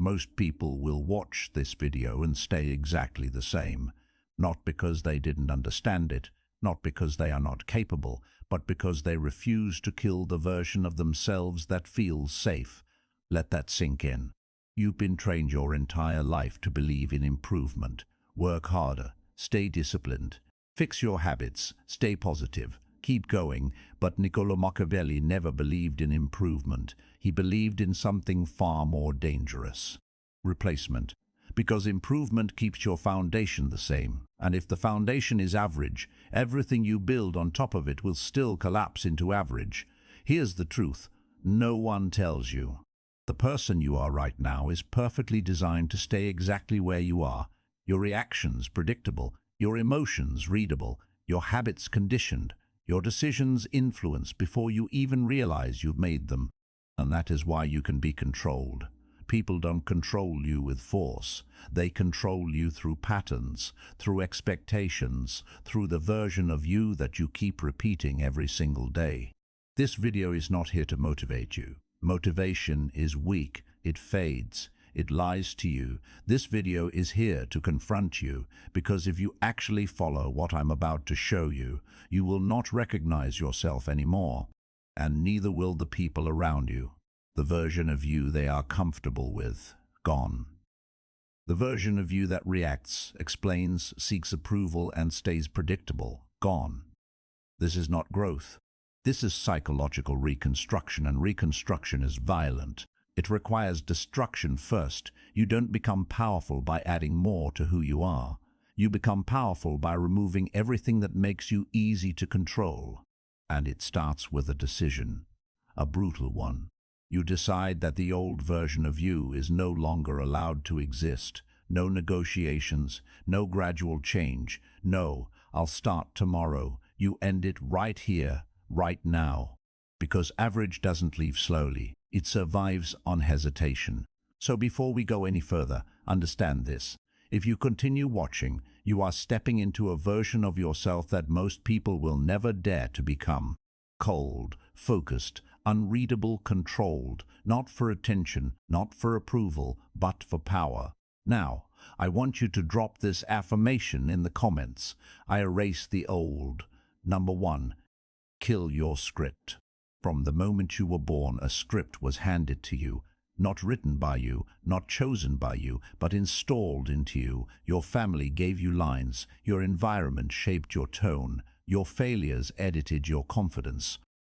Most people will watch this video and stay exactly the same, not because they didn't understand it, not because they are not capable, but because they refuse to kill the version of themselves that feels safe. Let that sink in. You've been trained your entire life to believe in improvement. Work harder, stay disciplined, fix your habits, stay positive, keep going. But Niccolò Machiavelli never believed in improvement. He believed in something far more dangerous: replacement. Because improvement keeps your foundation the same, and if the foundation is average, everything you build on top of it will still collapse into average. Here's the truth: no one tells you. The person you are right now is perfectly designed to stay exactly where you are. Your reactions predictable, your emotions readable, your habits conditioned, your decisions influenced before you even realize you've made them. And that is why you can be controlled. People don't control you with force. They control you through patterns, through expectations, through the version of you that you keep repeating every single day. This video is not here to motivate you. Motivation is weak. It fades. It lies to you. This video is here to confront you, because if you actually follow what I'm about to show you, you will not recognize yourself anymore, and neither will the people around you. The version of you they are comfortable with, gone. The version of you that reacts, explains, seeks approval, and stays predictable, gone. This is not growth. This is psychological reconstruction, and reconstruction is violent. It requires destruction first. You don't become powerful by adding more to who you are. You become powerful by removing everything that makes you easy to control. And it starts with a decision, a brutal one. You decide that the old version of you is no longer allowed to exist. No negotiations, no gradual change. No, I'll start tomorrow. You end it right here, right now. Because average doesn't leave slowly. It survives on hesitation. So before we go any further, understand this. If you continue watching, you are stepping into a version of yourself that most people will never dare to become. Cold, focused, unreadable, controlled, not for attention, not for approval, but for power. Now, I want you to drop this affirmation in the comments. I erase the old. Number 1. Kill your script. From the moment you were born, a script was handed to you. Not written by you, not chosen by you, but installed into you. Your family gave you lines. Your environment shaped your tone. Your failures edited your confidence.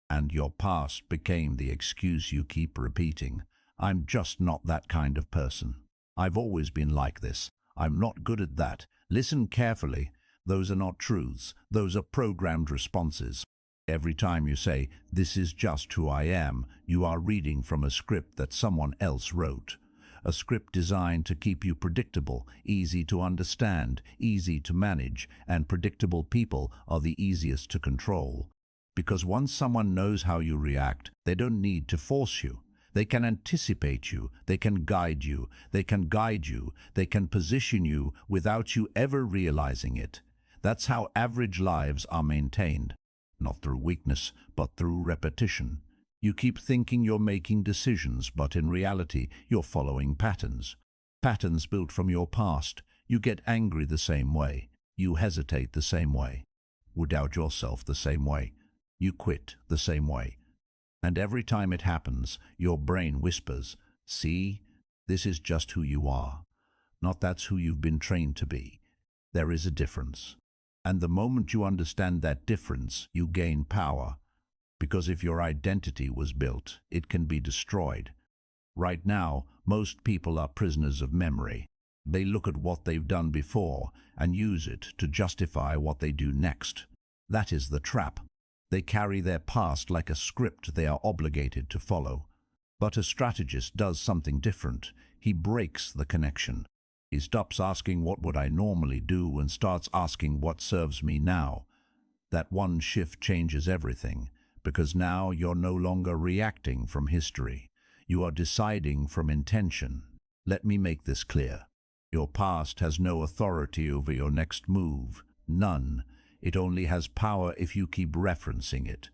And your past became the excuse you keep repeating. I'm just not that kind of person. I've always been like this. I'm not good at that. Listen carefully. Those are not truths. Those are programmed responses. Every time you say, "This is just who I am," you are reading from a script that someone else wrote. A script designed to keep you predictable, easy to understand, easy to manage, and predictable people are the easiest to control. Because once someone knows how you react, they don't need to force you. They can anticipate you, they can guide you, they can guide you, they can position you without you ever realizing it. That's how average lives are maintained. Not through weakness, but through repetition. You keep thinking you're making decisions, but in reality, you're following patterns. Patterns built from your past. You get angry the same way. You hesitate the same way. You doubt yourself the same way. You quit the same way. And every time it happens, your brain whispers, "See, this is just who you are. Not that's who you've been trained to be. There is a difference." And the moment you understand that difference, you gain power. Because if your identity was built, it can be destroyed. Right now, most people are prisoners of memory. They look at what they've done before and use it to justify what they do next. That is the trap. They carry their past like a script they are obligated to follow. But a strategist does something different. He breaks the connection. He stops asking what would I normally do and starts asking what serves me now. That one shift changes everything, because now you're no longer reacting from history. You are deciding from intention. Let me make this clear. Your past has no authority over your next move. None. It only has power if you keep referencing it.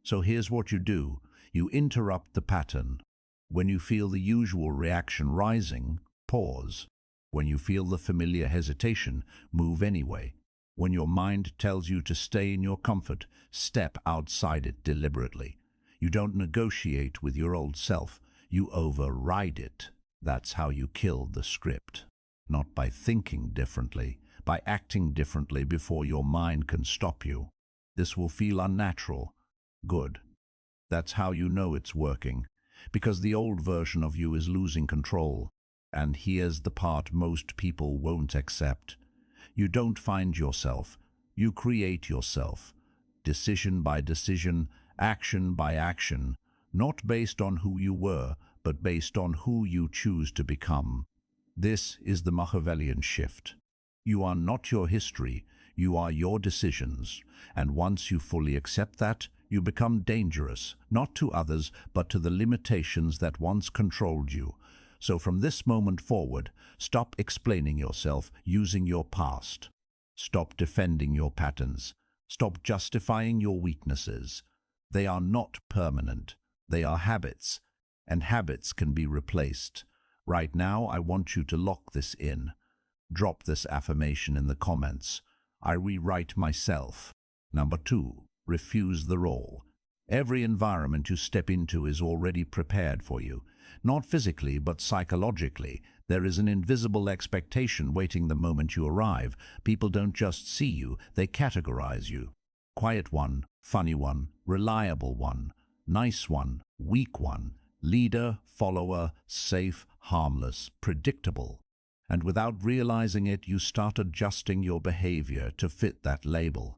So here's what you do. You interrupt the pattern. When you feel the usual reaction rising, pause. When you feel the familiar hesitation, move anyway. When your mind tells you to stay in your comfort, step outside it deliberately. You don't negotiate with your old self, you override it. That's how you kill the script. Not by thinking differently, by acting differently before your mind can stop you. This will feel unnatural. Good. That's how you know it's working, because the old version of you is losing control. And here's the part most people won't accept. You don't find yourself, you create yourself. Decision by decision, action by action, not based on who you were, but based on who you choose to become. This is the Machiavellian shift. You are not your history, you are your decisions. And once you fully accept that, you become dangerous, not to others, but to the limitations that once controlled you. So from this moment forward, stop explaining yourself using your past. Stop defending your patterns. Stop justifying your weaknesses. They are not permanent. They are habits, and habits can be replaced. Right now, I want you to lock this in. Drop this affirmation in the comments. I rewrite myself. Number 2, refuse the role. Every environment you step into is already prepared for you. Not physically, but psychologically. There is an invisible expectation waiting the moment you arrive. People don't just see you, they categorize you. Quiet one, funny one, reliable one, nice one, weak one, leader, follower, safe, harmless, predictable. And without realizing it, you start adjusting your behavior to fit that label.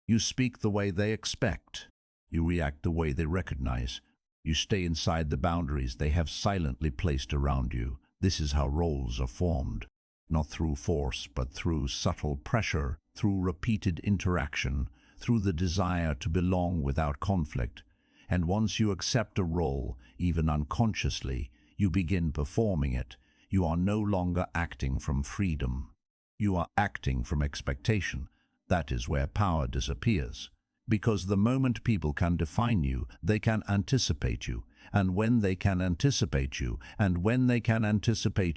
You speak the way they expect. You react the way they recognize. You stay inside the boundaries they have silently placed around you. This is how roles are formed. Not through force, but through subtle pressure, through repeated interaction, through the desire to belong without conflict. And once you accept a role, even unconsciously, you begin performing it. You are no longer acting from freedom. You are acting from expectation. That is where power disappears. Because the moment people can define you, they can anticipate you. And when they can anticipate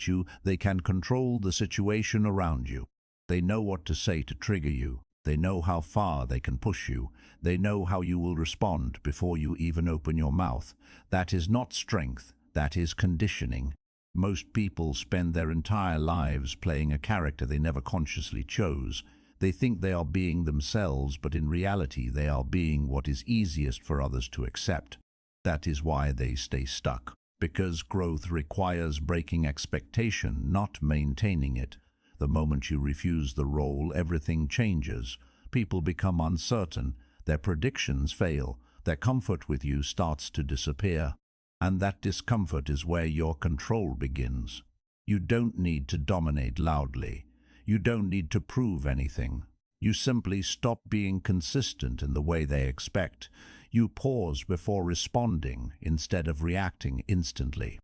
you, they can control the situation around you. They know what to say to trigger you. They know how far they can push you. They know how you will respond before you even open your mouth. That is not strength, that is conditioning. Most people spend their entire lives playing a character they never consciously chose. They think they are being themselves, but in reality they are being what is easiest for others to accept. That is why they stay stuck. Because growth requires breaking expectation, not maintaining it. The moment you refuse the role, everything changes. People become uncertain. Their predictions fail. Their comfort with you starts to disappear. And that discomfort is where your control begins. You don't need to dominate loudly. You don't need to prove anything. You simply stop being consistent in the way they expect. You pause before responding instead of reacting instantly.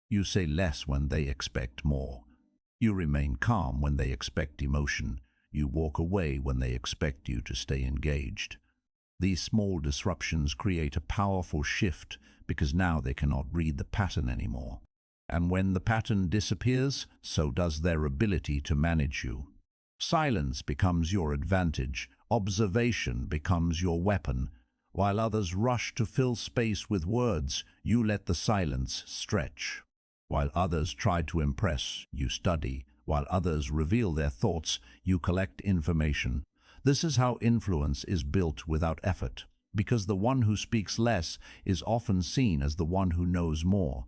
You say less when they expect more. You remain calm when they expect emotion. You walk away when they expect you to stay engaged. These small disruptions create a powerful shift because now they cannot read the pattern anymore. And when the pattern disappears, so does their ability to manage you. Silence becomes your advantage. Observation becomes your weapon. While others rush to fill space with words, you let the silence stretch. While others try to impress, you study. While others reveal their thoughts, you collect information. This is how influence is built without effort, because the one who speaks less is often seen as the one who knows more.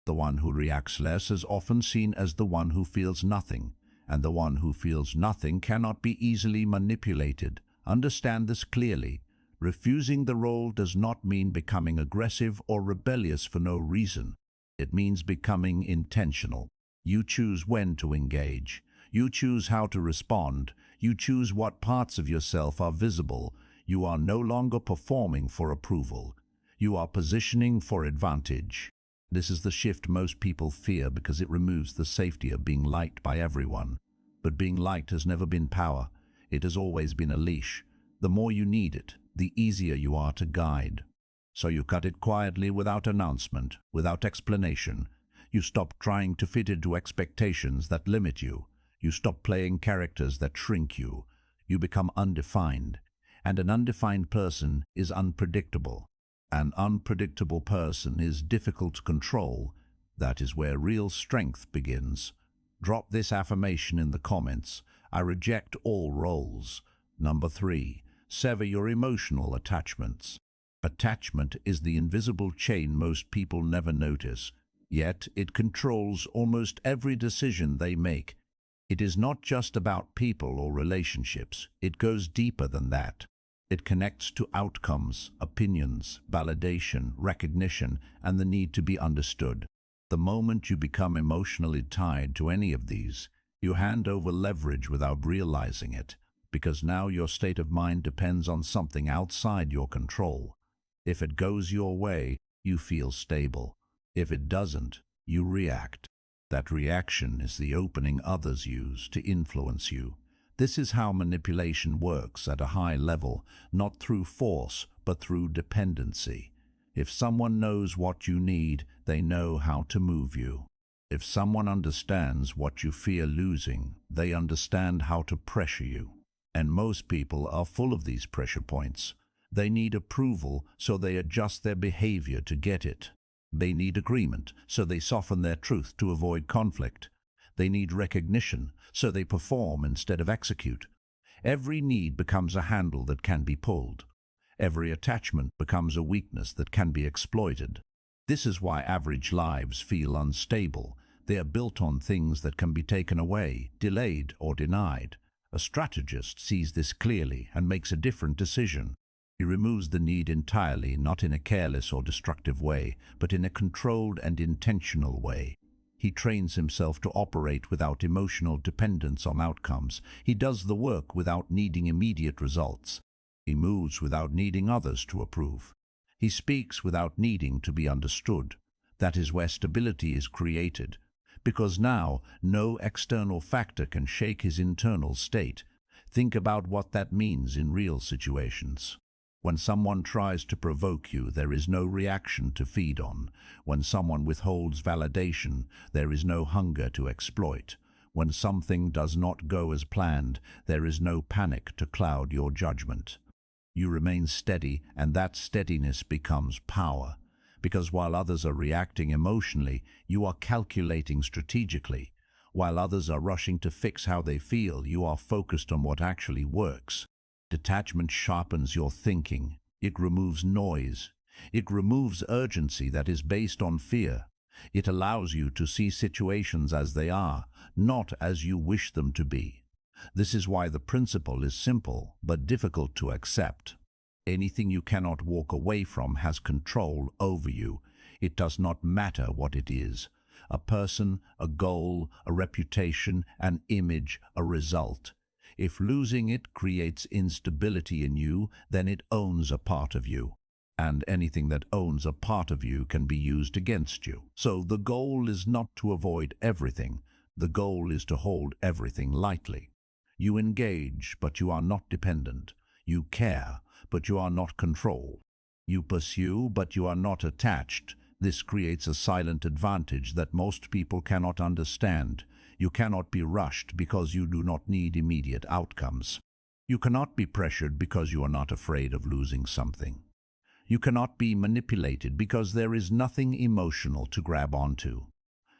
The one who reacts less is often seen as the one who feels nothing, and the one who feels nothing cannot be easily manipulated. Understand this clearly. Refusing the role does not mean becoming aggressive or rebellious for no reason. It means becoming intentional. You choose when to engage. You choose how to respond. You choose what parts of yourself are visible. You are no longer performing for approval. You are positioning for advantage. This is the shift most people fear because it removes the safety of being liked by everyone. But being liked has never been power. It has always been a leash. The more you need it, the easier you are to guide. So you cut it quietly without announcement, without explanation. You stop trying to fit into expectations that limit you. You stop playing characters that shrink you. You become undefined. And an undefined person is unpredictable. An unpredictable person is difficult to control. That is where real strength begins. Drop this affirmation in the comments. I reject all roles. Number 3. Sever your emotional attachments. Attachment is the invisible chain most people never notice, yet it controls almost every decision they make. It is not just about people or relationships. It goes deeper than that. It connects to outcomes, opinions, validation, recognition, and the need to be understood. The moment you become emotionally tied to any of these, you hand over leverage without realizing it, because now your state of mind depends on something outside your control. If it goes your way, you feel stable. If it doesn't, you react. That reaction is the opening others use to influence you. This is how manipulation works at a high level, not through force, but through dependency. If someone knows what you need, they know how to move you. If someone understands what you fear losing, they understand how to pressure you. And most people are full of these pressure points. They need approval, so they adjust their behavior to get it. They need agreement, so they soften their truth to avoid conflict. They need recognition, so they perform instead of execute. Every need becomes a handle that can be pulled. Every attachment becomes a weakness that can be exploited. This is why average lives feel unstable. They are built on things that can be taken away, delayed, or denied. A strategist sees this clearly and makes a different decision. He removes the need entirely, not in a careless or destructive way, but in a controlled and intentional way. He trains himself to operate without emotional dependence on outcomes. He does the work without needing immediate results. He moves without needing others to approve. He speaks without needing to be understood. That is where stability is created, because now no external factor can shake his internal state. Think about what that means in real situations. When someone tries to provoke you, there is no reaction to feed on. When someone withholds validation, there is no hunger to exploit. When something does not go as planned, there is no panic to cloud your judgment. You remain steady, and that steadiness becomes power. Because while others are reacting emotionally, you are calculating strategically. While others are rushing to fix how they feel, you are focused on what actually works. Detachment sharpens your thinking. It removes noise. It removes urgency that is based on fear. It allows you to see situations as they are, not as you wish them to be. This is why the principle is simple but difficult to accept. Anything you cannot walk away from has control over you. It does not matter what it is. A person, a goal, a reputation, an image, a result. If losing it creates instability in you, then it owns a part of you. And anything that owns a part of you can be used against you. So the goal is not to avoid everything. The goal is to hold everything lightly. You engage, but you are not dependent. You care, but you are not controlled. You pursue, but you are not attached. This creates a silent advantage that most people cannot understand. You cannot be rushed because you do not need immediate outcomes. You cannot be pressured because you are not afraid of losing something. You cannot be manipulated because there is nothing emotional to grab onto.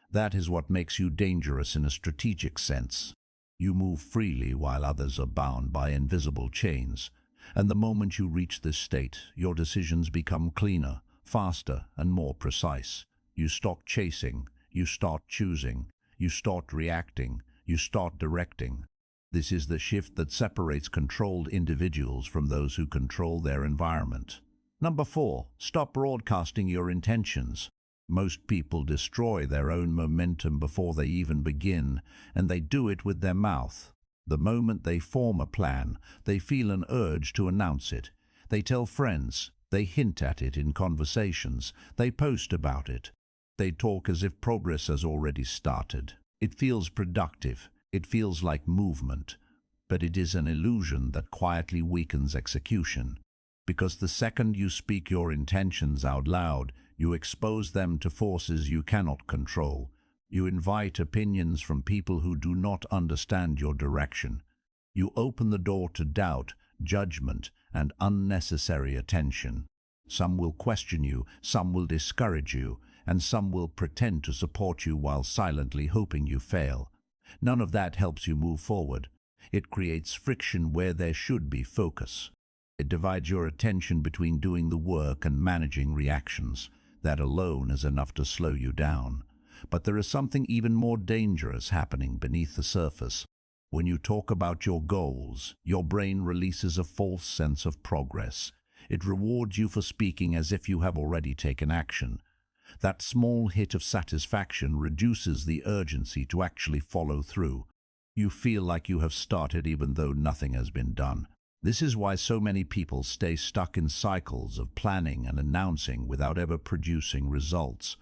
That is what makes you dangerous in a strategic sense. You move freely while others are bound by invisible chains. And the moment you reach this state, your decisions become cleaner, faster, and more precise. You stop chasing. You start choosing. You start reacting. You start directing. This is the shift that separates controlled individuals from those who control their environment. Number 4, stop broadcasting your intentions. Most people destroy their own momentum before they even begin, and they do it with their mouth. The moment they form a plan, they feel an urge to announce it. They tell friends. They hint at it in conversations. They post about it. They talk as if progress has already started. It feels productive. It feels like movement. But it is an illusion that quietly weakens execution. Because the second you speak your intentions out loud, you expose them to forces you cannot control. You invite opinions from people who do not understand your direction. You open the door to doubt, judgment, and unnecessary attention. Some will question you, some will discourage you, and some will pretend to support you while silently hoping you fail. None of that helps you move forward. It creates friction where there should be focus. It divides your attention between doing the work and managing reactions. That alone is enough to slow you down. But there is something even more dangerous happening beneath the surface. When you talk about your goals, your brain releases a false sense of progress. It rewards you for speaking as if you have already taken action. That small hit of satisfaction reduces the urgency to actually follow through. You feel like you have started even though nothing has been done. This is why so many people stay stuck in cycles of planning and announcing without ever producing results.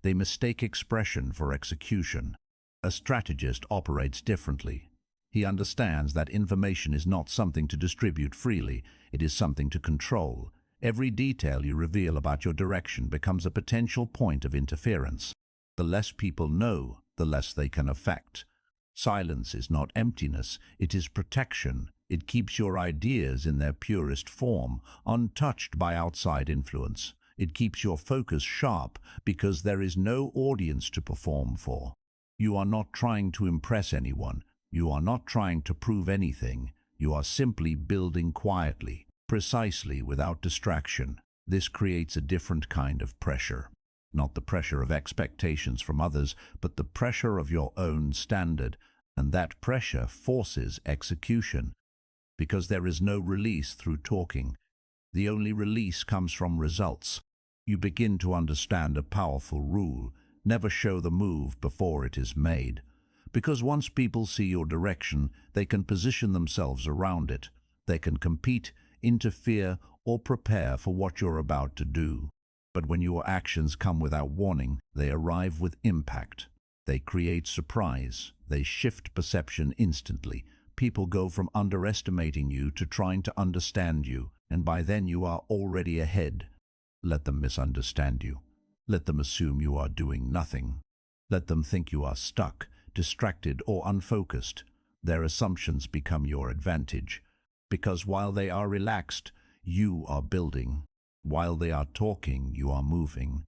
They mistake expression for execution. A strategist operates differently. He understands that information is not something to distribute freely, it is something to control. Every detail you reveal about your direction becomes a potential point of interference. The less people know, the less they can affect. Silence is not emptiness, it is protection. It keeps your ideas in their purest form, untouched by outside influence. It keeps your focus sharp because there is no audience to perform for. You are not trying to impress anyone. You are not trying to prove anything. You are simply building quietly, precisely, without distraction. This creates a different kind of pressure. Not the pressure of expectations from others, but the pressure of your own standard. And that pressure forces execution. Because there is no release through talking. The only release comes from results. You begin to understand a powerful rule: never show the move before it is made. Because once people see your direction, they can position themselves around it. They can compete, interfere, or prepare for what you're about to do. But when your actions come without warning, they arrive with impact. They create surprise. They shift perception instantly. People go from underestimating you to trying to understand you, and by then you are already ahead. Let them misunderstand you. Let them assume you are doing nothing. Let them think you are stuck, distracted, or unfocused. Their assumptions become your advantage, because while they are relaxed, you are building. While they are talking, you are moving.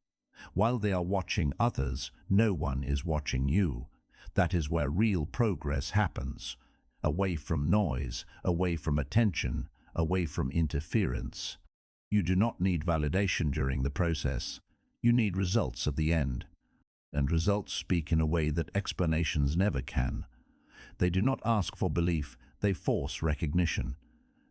While they are watching others, no one is watching you. That is where real progress happens. Away from noise, away from attention, away from interference. You do not need validation during the process. You need results at the end. And results speak in a way that explanations never can. They do not ask for belief, they force recognition.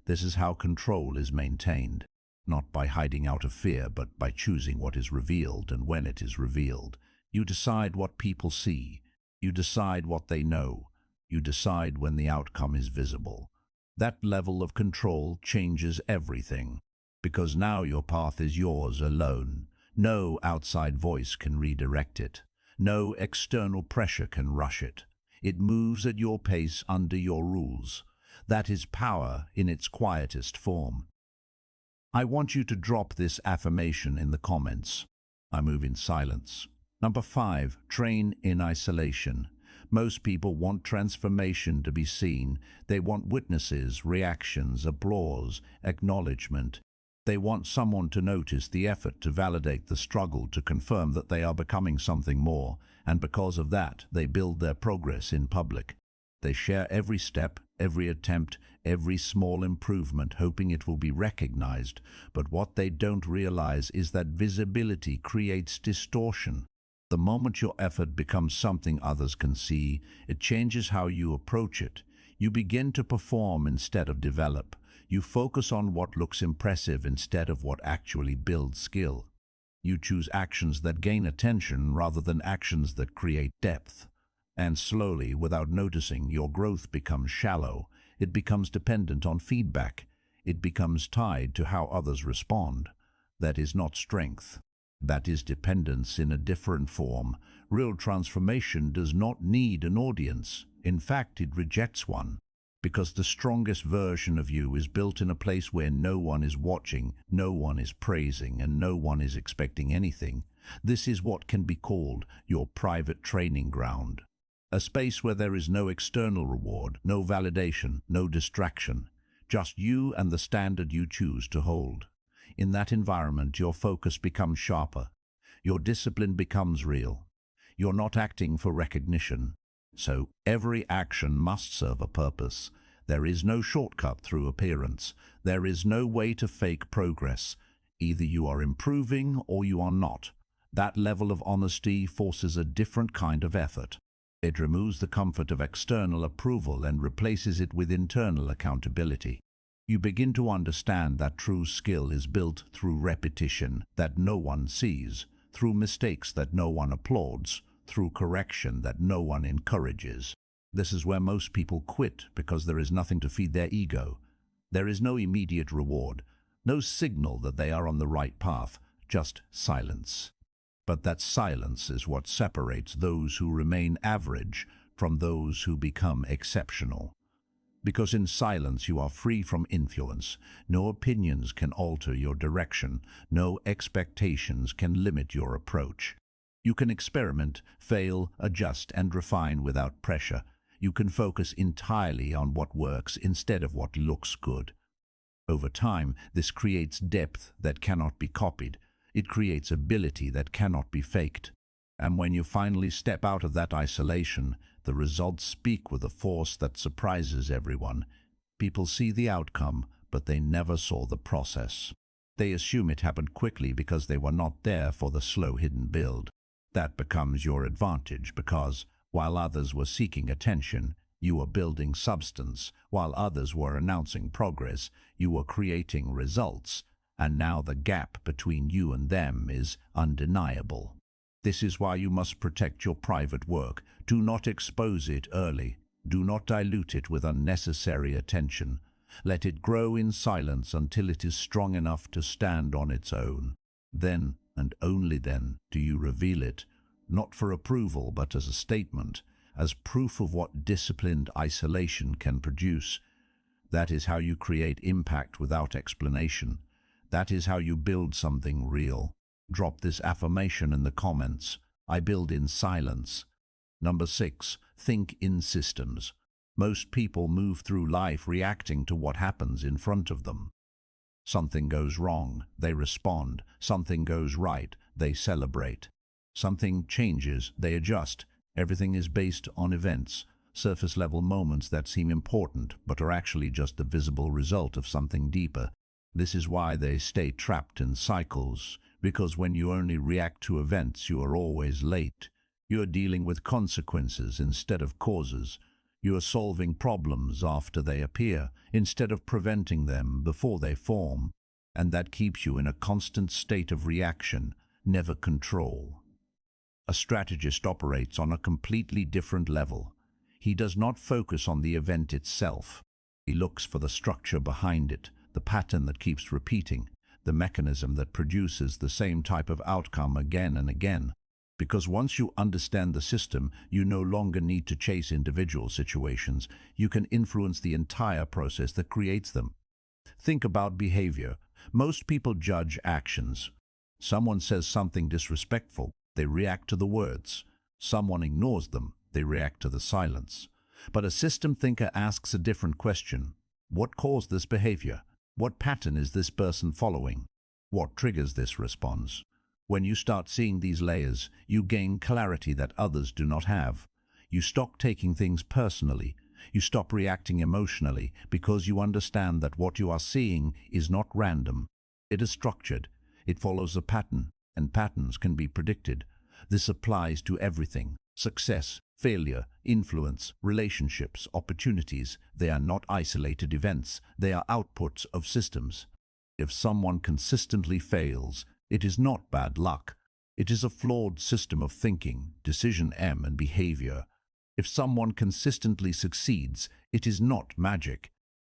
This is how control is maintained. Not by hiding out of fear, but by choosing what is revealed and when it is revealed. You decide what people see. You decide what they know. You decide when the outcome is visible. That level of control changes everything, because now your path is yours alone. No outside voice can redirect it. No external pressure can rush it. It moves at your pace under your rules. That is power in its quietest form. I want you to drop this affirmation in the comments. I move in silence. Number 5, train in isolation. Most people want transformation to be seen. They want witnesses, reactions, applause, acknowledgement. They want someone to notice the effort, to validate the struggle, to confirm that they are becoming something more. And because of that, they build their progress in public. They share every step, every attempt, every small improvement, hoping it will be recognized. But what they don't realize is that visibility creates distortion. The moment your effort becomes something others can see, it changes how you approach it. You begin to perform instead of develop. You focus on what looks impressive instead of what actually builds skill. You choose actions that gain attention rather than actions that create depth. And slowly, without noticing, your growth becomes shallow. It becomes dependent on feedback. It becomes tied to how others respond. That is not strength. That is dependence in a different form. Real transformation does not need an audience. In fact, it rejects one. Because the strongest version of you is built in a place where no one is watching, no one is praising, and no one is expecting anything. This is what can be called your private training ground. A space where there is no external reward, no validation, no distraction, just you and the standard you choose to hold. In that environment, your focus becomes sharper. Your discipline becomes real. You're not acting for recognition. So every action must serve a purpose. There is no shortcut through appearance. There is no way to fake progress. Either you are improving or you are not. That level of honesty forces a different kind of effort. It removes the comfort of external approval and replaces it with internal accountability. You begin to understand that true skill is built through repetition that no one sees, through mistakes that no one applauds, through correction that no one encourages. This is where most people quit because there is nothing to feed their ego. There is no immediate reward, no signal that they are on the right path, just silence. But that silence is what separates those who remain average from those who become exceptional. Because in silence you are free from influence. No opinions can alter your direction. No expectations can limit your approach. You can experiment, fail, adjust, and refine without pressure. You can focus entirely on what works instead of what looks good. Over time, this creates depth that cannot be copied. It creates ability that cannot be faked. And when you finally step out of that isolation, the results speak with a force that surprises everyone. People see the outcome, but they never saw the process. They assume it happened quickly because they were not there for the slow hidden build. That becomes your advantage because, while others were seeking attention, you were building substance. While others were announcing progress, you were creating results. And now the gap between you and them is undeniable. This is why you must protect your private work. Do not expose it early. Do not dilute it with unnecessary attention. Let it grow in silence until it is strong enough to stand on its own. Then, and only then, do you reveal it, not for approval but as a statement, as proof of what disciplined isolation can produce. That is how you create impact without explanation. That is how you build something real. Drop this affirmation in the comments. I build in silence. Number 6, think in systems. Most people move through life reacting to what happens in front of them. Something goes wrong, they respond. Something goes right, they celebrate. Something changes, they adjust. Everything is based on events, surface-level moments that seem important but are actually just the visible result of something deeper. This is why they stay trapped in cycles, because when you only react to events, you are always late. You are dealing with consequences instead of causes. You are solving problems after they appear, instead of preventing them before they form. And that keeps you in a constant state of reaction, never control. A strategist operates on a completely different level. He does not focus on the event itself. He looks for the structure behind it, the pattern that keeps repeating, the mechanism that produces the same type of outcome again and again. Because once you understand the system, you no longer need to chase individual situations. You can influence the entire process that creates them. Think about behavior. Most people judge actions. Someone says something disrespectful, they react to the words. Someone ignores them, they react to the silence. But a system thinker asks a different question. What caused this behavior? What pattern is this person following? What triggers this response? When you start seeing these layers, you gain clarity that others do not have. You stop taking things personally. You stop reacting emotionally because you understand that what you are seeing is not random. It is structured. It follows a pattern, and patterns can be predicted. This applies to everything: success, failure, influence, relationships, opportunities. They are not isolated events. They are outputs of systems. If someone consistently fails, it is not bad luck. It is a flawed system of thinking, decision and behavior. If someone consistently succeeds, it is not magic.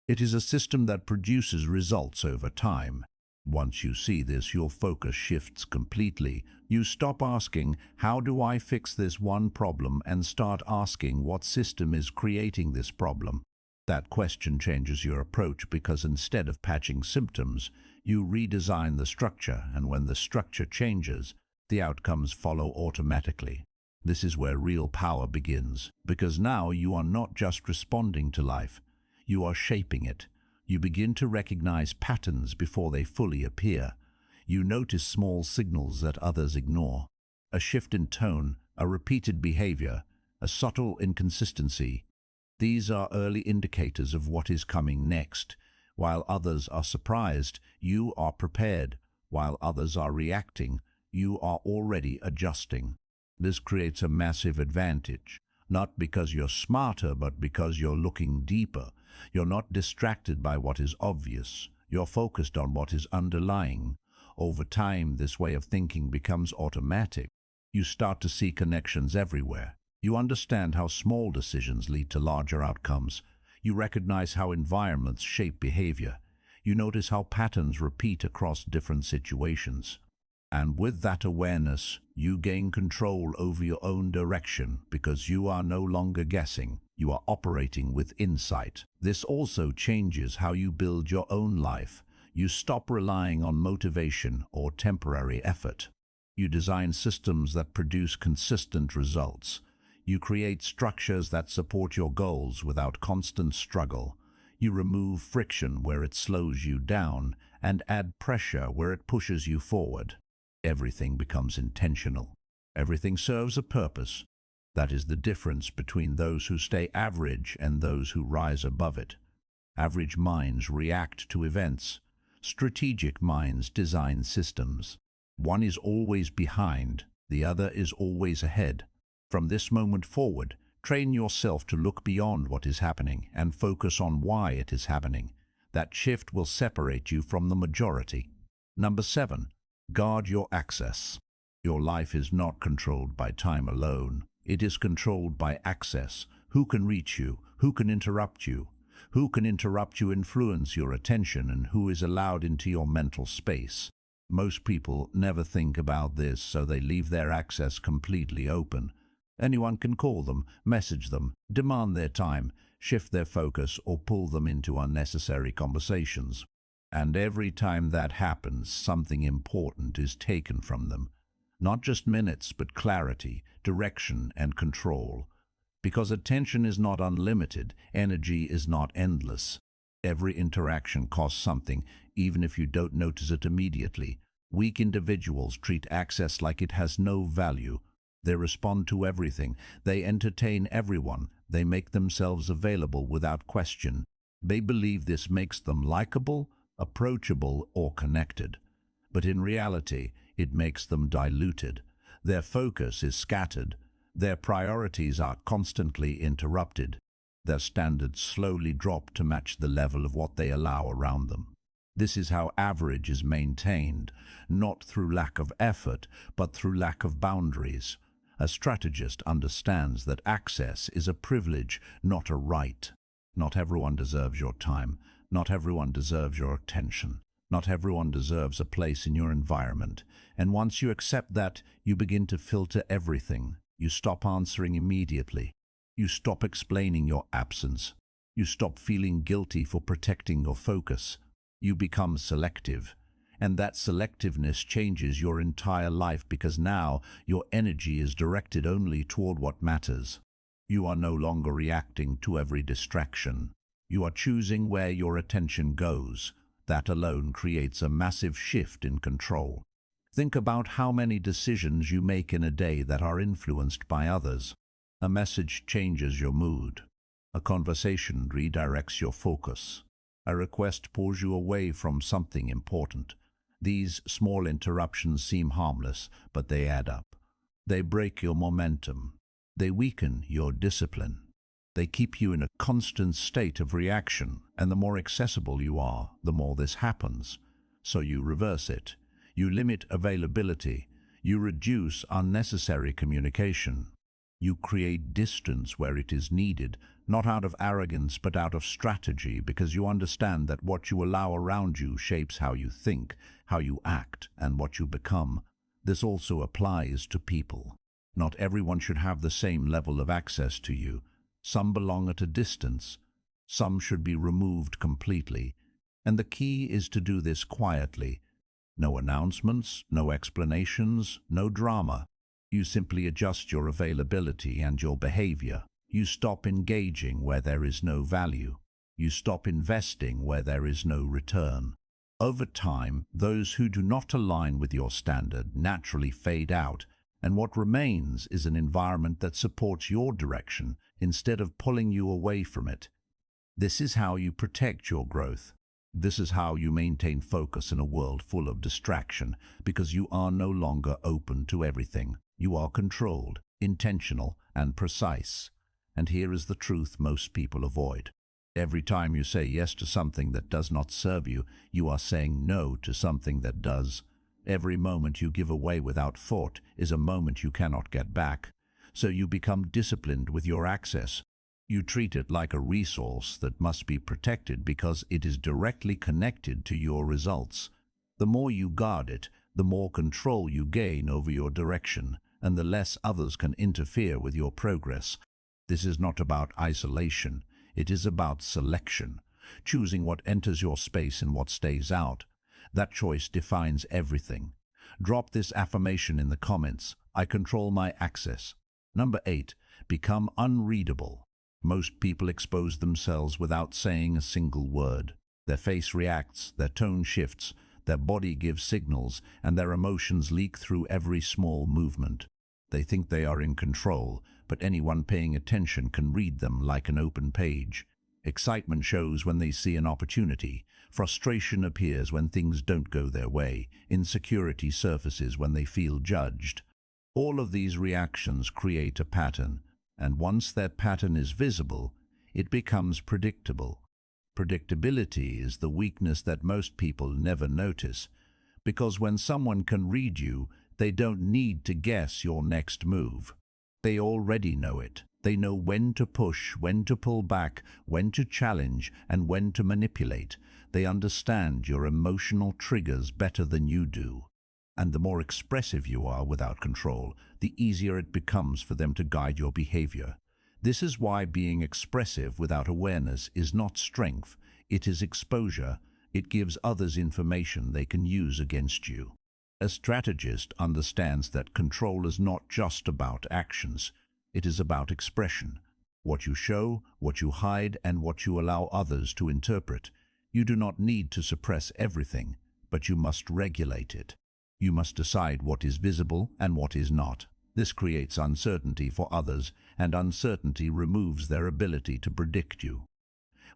It is a system that produces results over time. Once you see this, your focus shifts completely. You stop asking, how do I fix this one problem, and start asking what system is creating this problem. That question changes your approach because instead of patching symptoms, you redesign the structure, and when the structure changes, the outcomes follow automatically. This is where real power begins, because now you are not just responding to life, you are shaping it. You begin to recognize patterns before they fully appear. You notice small signals that others ignore. A shift in tone, a repeated behavior, a subtle inconsistency. These are early indicators of what is coming next. While others are surprised, you are prepared. While others are reacting, you are already adjusting. This creates a massive advantage, not because you're smarter, but because you're looking deeper. You're not distracted by what is obvious. You're focused on what is underlying. Over time, this way of thinking becomes automatic. You start to see connections everywhere. You understand how small decisions lead to larger outcomes. You recognize how environments shape behavior. You notice how patterns repeat across different situations. And with that awareness, you gain control over your own direction because you are no longer guessing. You are operating with insight. This also changes how you build your own life. You stop relying on motivation or temporary effort. You design systems that produce consistent results. You create structures that support your goals without constant struggle. You remove friction where it slows you down and add pressure where it pushes you forward. Everything becomes intentional. Everything serves a purpose. That is the difference between those who stay average and those who rise above it. Average minds react to events. Strategic minds design systems. One is always behind, the other is always ahead. From this moment forward, train yourself to look beyond what is happening and focus on why it is happening. That shift will separate you from the majority. Number 7. Guard your access. Your life is not controlled by time alone. It is controlled by access. Who can reach you? Who can interrupt you? Who can interrupt you, influence your attention, and who is allowed into your mental space? Most people never think about this, so they leave their access completely open. Anyone can call them, message them, demand their time, shift their focus, or pull them into unnecessary conversations. And every time that happens, something important is taken from them. Not just minutes, but clarity, direction, and control. Because attention is not unlimited, energy is not endless. Every interaction costs something, even if you don't notice it immediately. Weak individuals treat access like it has no value. They respond to everything. They entertain everyone. They make themselves available without question. They believe this makes them likable, approachable, or connected. But in reality, it makes them diluted. Their focus is scattered. Their priorities are constantly interrupted. Their standards slowly drop to match the level of what they allow around them. This is how average is maintained, not through lack of effort, but through lack of boundaries. A strategist understands that access is a privilege, not a right. Not everyone deserves your time. Not everyone deserves your attention. Not everyone deserves a place in your environment. And once you accept that, you begin to filter everything. You stop answering immediately. You stop explaining your absence. You stop feeling guilty for protecting your focus. You become selective. And that selectiveness changes your entire life because now your energy is directed only toward what matters. You are no longer reacting to every distraction. You are choosing where your attention goes. That alone creates a massive shift in control. Think about how many decisions you make in a day that are influenced by others. A message changes your mood. A conversation redirects your focus. A request pulls you away from something important. These small interruptions seem harmless, but they add up. They break your momentum. They weaken your discipline. They keep you in a constant state of reaction, and the more accessible you are, the more this happens. So you reverse it. You limit availability. You reduce unnecessary communication. You create distance where it is needed, not out of arrogance but out of strategy, because you understand that what you allow around you shapes how you think, how you act, and what you become. This also applies to people. Not everyone should have the same level of access to you. Some belong at a distance. Some should be removed completely, and the key is to do this quietly. No announcements, no explanations, no drama. You simply adjust your availability and your behavior. You stop engaging where there is no value. You stop investing where there is no return. Over time, those who do not align with your standard naturally fade out, and what remains is an environment that supports your direction instead of pulling you away from it. This is how you protect your growth. This is how you maintain focus in a world full of distraction, because you are no longer open to everything. You are controlled, intentional, and precise. And here is the truth most people avoid. Every time you say yes to something that does not serve you, you are saying no to something that does. Every moment you give away without thought is a moment you cannot get back. So you become disciplined with your access. You treat it like a resource that must be protected because it is directly connected to your results. The more you guard it, the more control you gain over your direction, and the less others can interfere with your progress. This is not about isolation. It is about selection, choosing what enters your space and what stays out. That choice defines everything. Drop this affirmation in the comments. I control my access. Number 8, become unreadable. Most people expose themselves without saying a single word. Their face reacts, their tone shifts, their body gives signals, and their emotions leak through every small movement. They think they are in control, but anyone paying attention can read them like an open page. Excitement shows when they see an opportunity. Frustration appears when things don't go their way. Insecurity surfaces when they feel judged. All of these reactions create a pattern, and once that pattern is visible, it becomes predictable. Predictability is the weakness that most people never notice, because when someone can read you, they don't need to guess your next move. They already know it. They know when to push, when to pull back, when to challenge, and when to manipulate. They understand your emotional triggers better than you do. And the more expressive you are without control, the easier it becomes for them to guide your behavior. This is why being expressive without awareness is not strength, it is exposure. It gives others information they can use against you. A strategist understands that control is not just about actions, it is about expression. What you show, what you hide, and what you allow others to interpret. You do not need to suppress everything, but you must regulate it. You must decide what is visible and what is not. This creates uncertainty for others, and uncertainty removes their ability to predict you.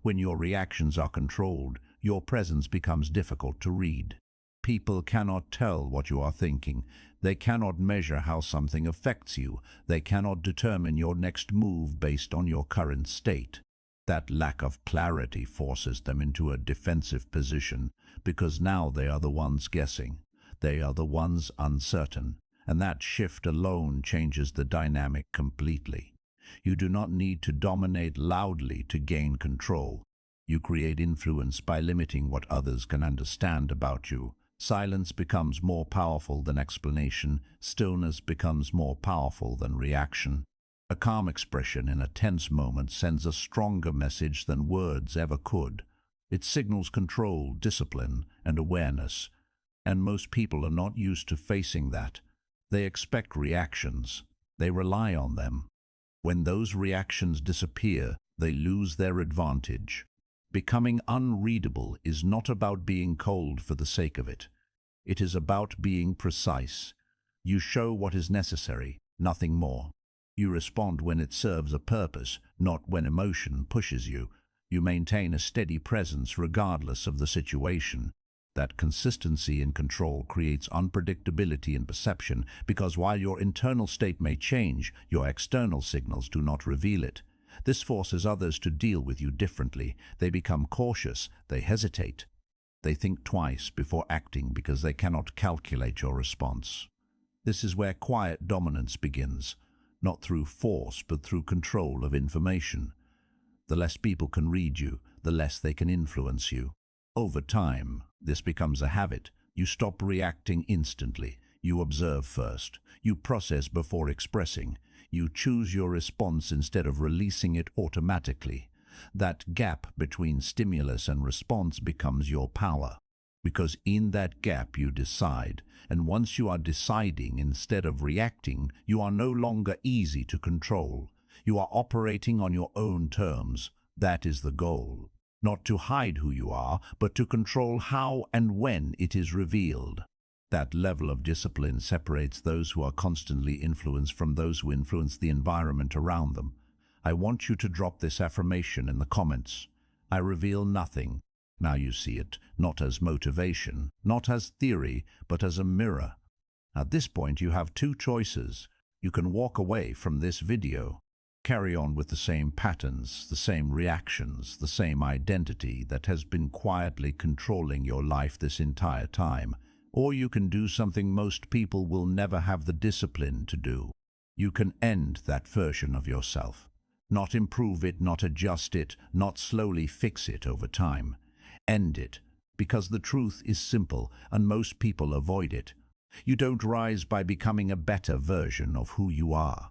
When your reactions are controlled, your presence becomes difficult to read. People cannot tell what you are thinking. They cannot measure how something affects you. They cannot determine your next move based on your current state. That lack of clarity forces them into a defensive position, because now they are the ones guessing. They are the ones uncertain, and that shift alone changes the dynamic completely. You do not need to dominate loudly to gain control. You create influence by limiting what others can understand about you. Silence becomes more powerful than explanation. Stillness becomes more powerful than reaction. A calm expression in a tense moment sends a stronger message than words ever could. It signals control, discipline, and awareness. And most people are not used to facing that. They expect reactions. They rely on them. When those reactions disappear, they lose their advantage. Becoming unreadable is not about being cold for the sake of it. It is about being precise. You show what is necessary, nothing more. You respond when it serves a purpose, not when emotion pushes you. You maintain a steady presence regardless of the situation. That consistency in control creates unpredictability in perception, because while your internal state may change, your external signals do not reveal it. This forces others to deal with you differently. They become cautious, they hesitate. They think twice before acting because they cannot calculate your response. This is where quiet dominance begins, not through force but through control of information. The less people can read you, the less they can influence you. Over time, this becomes a habit. You stop reacting instantly. You observe first. You process before expressing. You choose your response instead of releasing it automatically. That gap between stimulus and response becomes your power. Because in that gap you decide, and once you are deciding instead of reacting, you are no longer easy to control. You are operating on your own terms. That is the goal. Not to hide who you are, but to control how and when it is revealed. That level of discipline separates those who are constantly influenced from those who influence the environment around them. I want you to drop this affirmation in the comments. I reveal nothing. Now you see it, not as motivation, not as theory, but as a mirror. At this point you have two choices. You can walk away from this video, carry on with the same patterns, the same reactions, the same identity that has been quietly controlling your life this entire time. Or you can do something most people will never have the discipline to do. You can end that version of yourself. Not improve it, not adjust it, not slowly fix it over time. End it, because the truth is simple and most people avoid it. You don't rise by becoming a better version of who you are.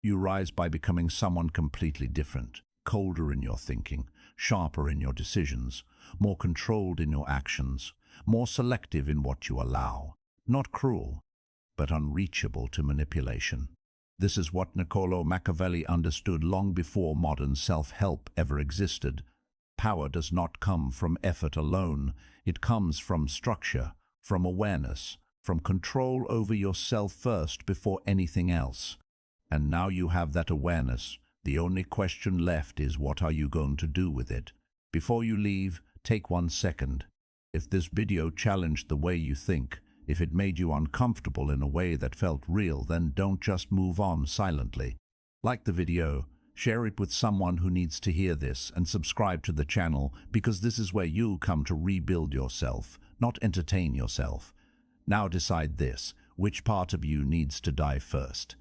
You rise by becoming someone completely different, colder in your thinking, sharper in your decisions, more controlled in your actions, more selective in what you allow, not cruel, but unreachable to manipulation. This is what Niccolò Machiavelli understood long before modern self-help ever existed. Power does not come from effort alone. It comes from structure, from awareness, from control over yourself first before anything else. And now you have that awareness. The only question left is, what are you going to do with it? Before you leave, take 1 second. If this video challenged the way you think, if it made you uncomfortable in a way that felt real, then don't just move on silently. Like the video, share it with someone who needs to hear this, and subscribe to the channel, because this is where you come to rebuild yourself, not entertain yourself. Now decide this: which part of you needs to die first?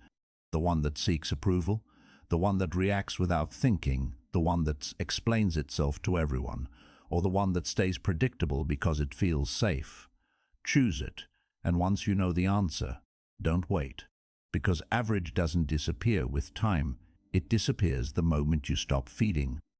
The one that seeks approval? The one that reacts without thinking? The one that explains itself to everyone? Or the one that stays predictable because it feels safe? Choose it, and once you know the answer, don't wait. Because average doesn't disappear with time. It disappears the moment you stop feeding.